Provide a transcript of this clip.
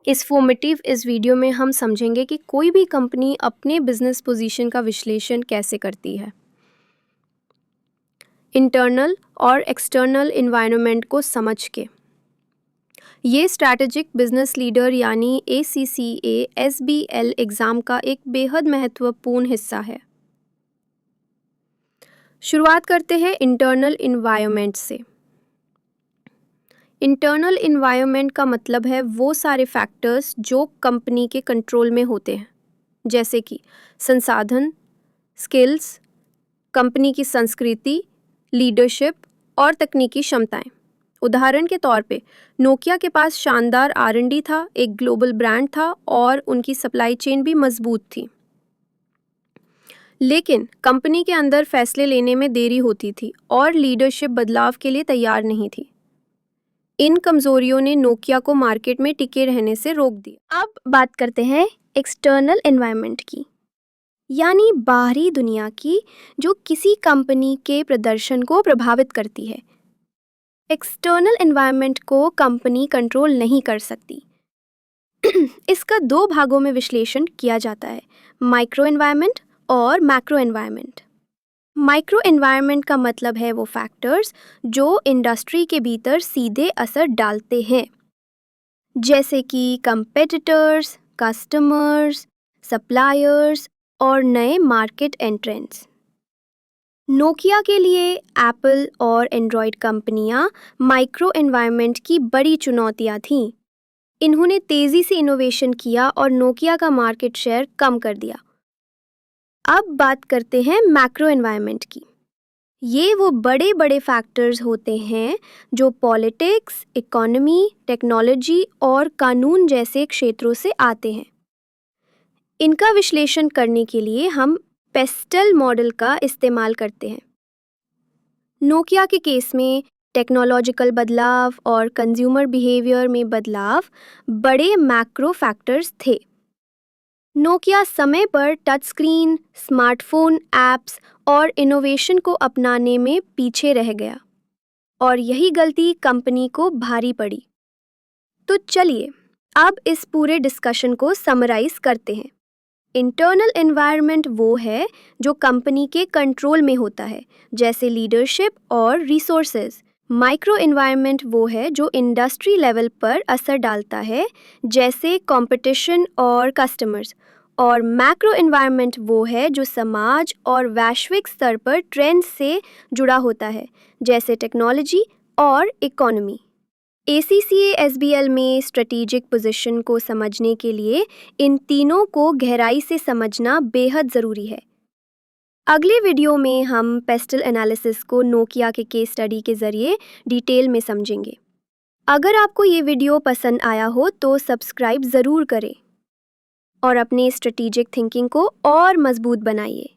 इस वीडियो में हम समझेंगे कि कोई भी कंपनी अपने बिजनेस पोजीशन का विश्लेषण कैसे करती है। इंटरनल और एक्सटर्नल इन्वायरमेंट को समझ के ये स्ट्रैटेजिक बिजनेस लीडर यानी ACCA SBL एग्ज़ाम का एक बेहद महत्वपूर्ण हिस्सा है। शुरुआत करते हैं इंटरनल इन्वायरमेंट से। इंटरनल इन्वायरमेंट का मतलब है वो सारे फैक्टर्स जो कंपनी के कंट्रोल में होते हैं, जैसे कि संसाधन, स्किल्स, कंपनी की संस्कृति, लीडरशिप और तकनीकी क्षमताएं। उदाहरण के तौर पे नोकिया के पास शानदार R&D था, एक ग्लोबल ब्रांड था और उनकी सप्लाई चेन भी मजबूत थी। लेकिन कंपनी के अंदर फैसले लेने में देरी होती थी और लीडरशिप बदलाव के लिए तैयार नहीं थी। इन कमजोरियों ने नोकिया को मार्केट में टिके रहने से रोक दिया। अब बात करते हैं एक्सटर्नल एनवायरनमेंट की, यानी बाहरी दुनिया की, जो किसी कंपनी के प्रदर्शन को प्रभावित करती है। एक्सटर्नल एनवायरनमेंट को कंपनी कंट्रोल नहीं कर सकती। इसका दो भागों में विश्लेषण किया जाता है, माइक्रो एनवायरनमेंट और मैक्रो एनवायरनमेंट। माइक्रो एनवायरनमेंट का मतलब है वो फैक्टर्स जो इंडस्ट्री के भीतर सीधे असर डालते हैं, जैसे कि कंपेटिटर्स, कस्टमर्स, सप्लायर्स और नए मार्केट एंट्रेंट्स। नोकिया के लिए एप्पल और एंड्रॉयड कंपनियां माइक्रो एनवायरनमेंट की बड़ी चुनौतियां थीं। इन्होंने तेज़ी से इनोवेशन किया और नोकिया का मार्केट शेयर कम कर दिया। अब बात करते हैं मैक्रो एनवायरनमेंट की। ये वो बड़े बड़े फैक्टर्स होते हैं जो पॉलिटिक्स, इकोनॉमी, टेक्नोलॉजी और कानून जैसे क्षेत्रों से आते हैं। इनका विश्लेषण करने के लिए हम पेस्टल मॉडल का इस्तेमाल करते हैं। नोकिया के केस में टेक्नोलॉजिकल बदलाव और कंज्यूमर बिहेवियर में बदलाव बड़े मैक्रो फैक्टर्स थे। नोकिया समय पर टच स्क्रीन, स्मार्टफोन ऐप्स और इनोवेशन को अपनाने में पीछे रह गया और यही गलती कंपनी को भारी पड़ी। तो चलिए अब इस पूरे डिस्कशन को समराइज करते हैं। इंटरनल एनवायरनमेंट वो है जो कंपनी के कंट्रोल में होता है, जैसे लीडरशिप और रिसोर्सेज। माइक्रो एनवायरनमेंट वो है जो इंडस्ट्री लेवल पर असर डालता है, जैसे कंपटीशन और कस्टमर्स। और मैक्रो एनवायरनमेंट वो है जो समाज और वैश्विक स्तर पर ट्रेंड से जुड़ा होता है, जैसे टेक्नोलॉजी और इकोनॉमी। ACCA SBL में स्ट्रेटेजिक पोजीशन को समझने के लिए इन तीनों को गहराई से समझना बेहद ज़रूरी है। अगले वीडियो में हम पेस्टल एनालिसिस को नोकिया के केस स्टडी के ज़रिए डिटेल में समझेंगे। अगर आपको ये वीडियो पसंद आया हो तो सब्सक्राइब ज़रूर करें और अपने स्ट्रेटेजिक थिंकिंग को और मजबूत बनाइए।